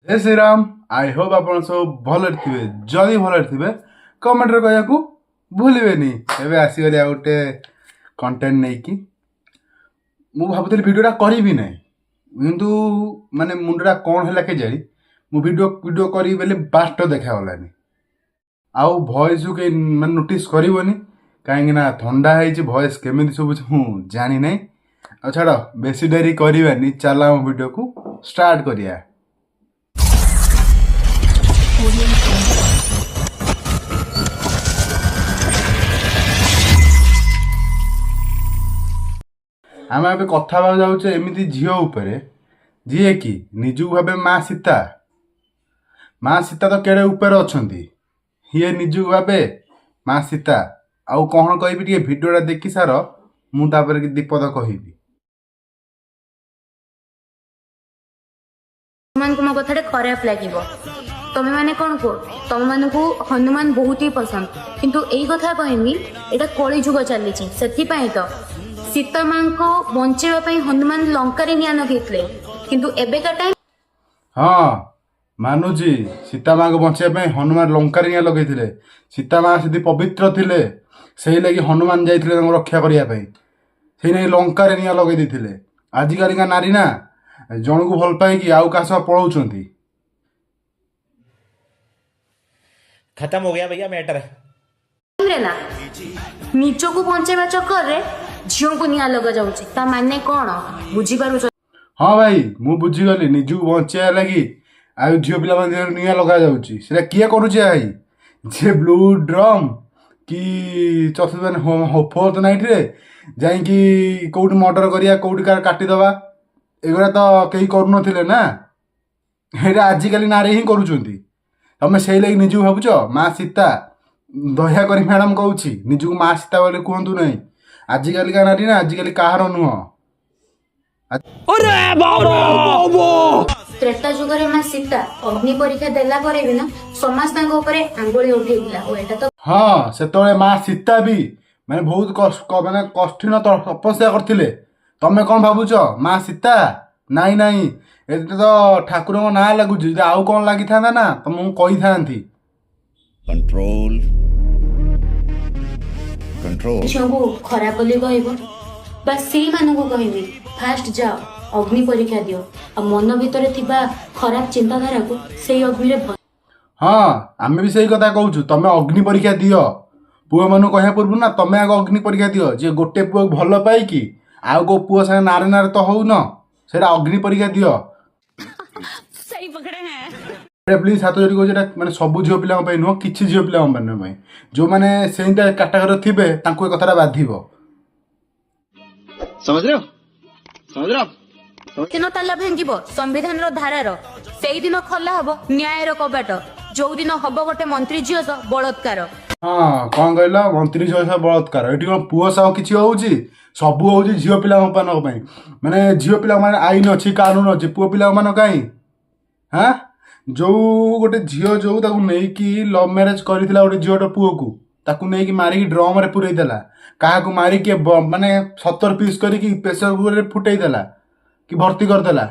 जय Shri Ram. I hope आप सब भल थे। जदि भल थे कमेंट कह भूलें। एवं आसीगली आ गोटे कंटेंट नहीं कि भावुली भिडियोटा करी ना किंतु माने मुंडा कौन है के जानी मु वीडियो करी बेले बास्ट देखागलानी आउ भॉइस के मैं नोटिस करनी कहीं थंडा है भॉइस केमी शुभुच मुझे जानी ना। आ छाड़ बेसी डेरी करवानी चला वीडियो को स्टार्ट करिया। आम ए कथा जाऊे एमती झील उपर जी कि निजू भावे माँ सीता तो केड़े ऊपर अच्छा ये निजू भावे माँ सीता आउ कौन कह भिडियोटा देखी सार मुझे दीपद कहि मो कथा खराब लगे तुम मैंने कौन कह तुम मान को हनुमान बहुत ही पसंद किंतु यही कथा कहमी यहाँ कली जुग चली तो सीता माँ को बचाई हनुमान लंकार निया लगे किंतु एबेका टाइम हाँ मानुजी सीता माँ को बचाई हनुमान लंकार निया लगे सीता माँ से पवित्र थे से लगी हनुमान जाते रक्षा करने से नहीं लंकार निया लगे आजिका नारी ना जन को भल पाई आउ क्या सब पढ़ाऊँ। खत्म हो गया भैया मैटर ना निज को बचाइबा चक्कर रे झील को निया लग जाऊँ माने कौन बुझीपार। हाँ भाई मु बुझीगली निजू बचाया लगी आ झील पिला निया लगा जाऊँगा किए करुचे भाई जे ब्लू ड्रम कि फोर्थ नाइट रे जाइकी कौट मर्डर करिया कौट कार काटिदवा एगुड़ा तो कहीं करूनथिले ना ये आजिकल नारे ही करुँच तमें से लगी निजू भावुच माँ सीता दया कर मैडम कहूँ निजू माँ सीता बोले कहतु ना आजिकल नारी ना आजिकल कहार नुह। त्रेता जुग माँ सीता अग्नि परीक्षा देला पर भी ना समाज आंगुली उठेगा। हाँ से माँ सीता भी मैंने बहुत माने कठिन तपस्या करथिले तमें कौन भावुच माँ सीता नाई नाई ये तो ठाकुर ना लगुच आउ कौन लगी था ना तुमको कही था कंट्रोल कंट्रोल खराब बोली कह बस से कहबी फास्ट जाओ अग्नि परीक्षा दियो आ मन भितर थिबा खराब चिंताधारा को से अग्नि रे। हाँ आमे भी सही कथा कहूँ तमें अग्नि परीक्षा दियो पुओ मान कह पूर्व ना तमें आग अग्नि परीक्षा दियो जे गोटे पुओ भल पाई आउ को पुओ संगे नारे नारे तो हो न से अग्नि परीक्षा दियो। सही पकड़े हैं प्लीज हाथ जोड़ी कह मैंने सब झील पिला नुह कि झील पिला जो मैंने से कैटेगोरी थे कथा बाधिब समझ रहे हो दिन ताला भांगिब संविधान धारार से दिन खला हम न्यायर कबाट जो दिन हम गोटे मंत्री झील बलात्कार। हाँ कौन कहल मंत्री झील बलात्कार ये कौन पुओ सह कि सब हूँ झील पिला माने झील पिला माने आईन अच्छी कानून अच्छी पुओ पिला कहीं हाँ जो गोटे झील जो नहीं लव मैरेज करता गोटे झील पुओ को ताकू नहीं मारिकी ड्रम रे पुरई देला क्या मारिकी माने 70 पीस करके प्रेसर कुकर फुटई देला कि भर्ती करदेला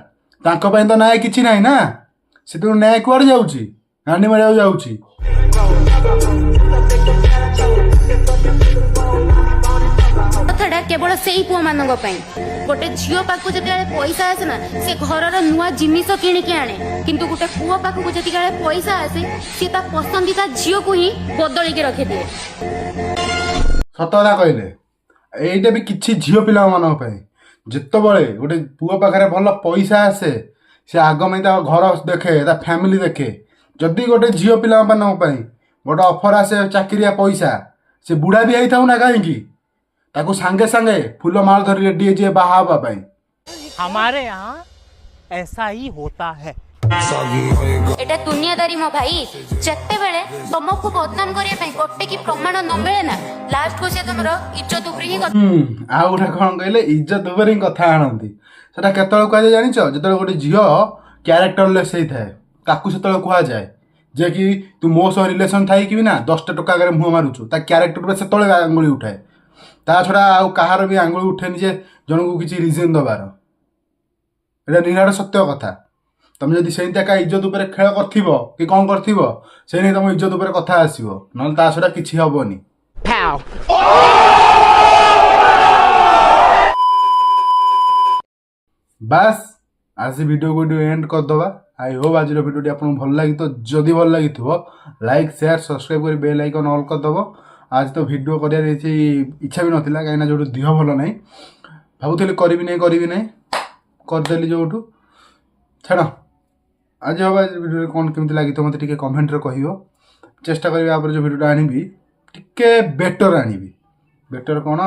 तो न्याय किसी ना ना से न्याय कुआड़े जाऊँगी गांडी मारे जाऊँगी। कथाटा केवल से ही पुओ मान गोटे झील पाखु जो पैसा आसे ना से घर नुआ जिनिस किणिकी आने किंतु गोटे पुओ पाखु जो पैसा आसे सी पसंदीदा झील को ही बदलिक रखी दिए। सत कथा कहले यहीटा भी किसी झील पिला जिते बड़े गोटे पुओ पाखे भल पैसा आसे से आग में घर देखे फैमिली देखे जदि गोटे झील पिला गोटे ऑफर आसे चाकरिया पैसा से बुढ़ा भी आई था ना कहीं ताको सांगे सांगे फूल माल धरी रेडी है बाहा हवा हमारे यहाँ ऐसा ही होता है। एटा दुनियादारी मो भाई जत्ते बेले तुमको बदनाम करने गोटे की प्रमाण न मिले ना लास्ट को से तुमरो इज्जत उपरी ही आ गोटे कौन कहले इज्जत उपर ही कथा आणती सेटा केतल कह जानिछ जतले गोटे झील क्यारेक्टरलेस होता है ताकू से कह जाए जे कि तू मो सह रिलेशन थाई कि ना 10 टका मुह मारुछु ता क्यारेक्टर से आंगुली उठाए ता छड़ा आउ कहार भी आंगुली उठेनि जे जन को किसी रिजन दबार एटा निराट सत्य कथा तुम जदि सेमितिया का इज्जत उपर खेल करथिबो कि कौन करथिबो से नहीं तुम इज्जत उपर कथा आसीबो नल ता छडा किछि हबोनी। बास आज वीडियो को एंड कर दबा। आई होप आज वीडियो आपको भल लगी तो जदि भल लगी लाइक शेयर सब्सक्राइब कर बेल आइकन ऑल कर दब। आज तो वीडियो कर इच्छा भी नाला कहीं जो देह भल ना भावुली करी ना करदेली जो छाड़ आज हम वीडियो कौन केमती लगी तो मत कमेंट कह चेष्टा करी जो वीडियो आनी टे बेटर आनी बेटर कौन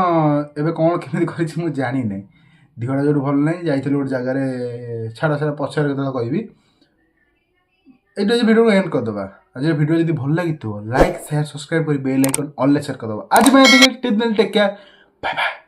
एवं कौन केमी कर जानी ना दिहटा जो भल ना जाइए गोटे जगार छाड़ छाड़ पचार कह ये वीडियो को एंड करदे। आज वीडियो जब भल लगी लाइक शेयर सब्सक्राइब कर बेल आइकन ऑल सेट करदे। आज मैं टेक केयर बाय बाय।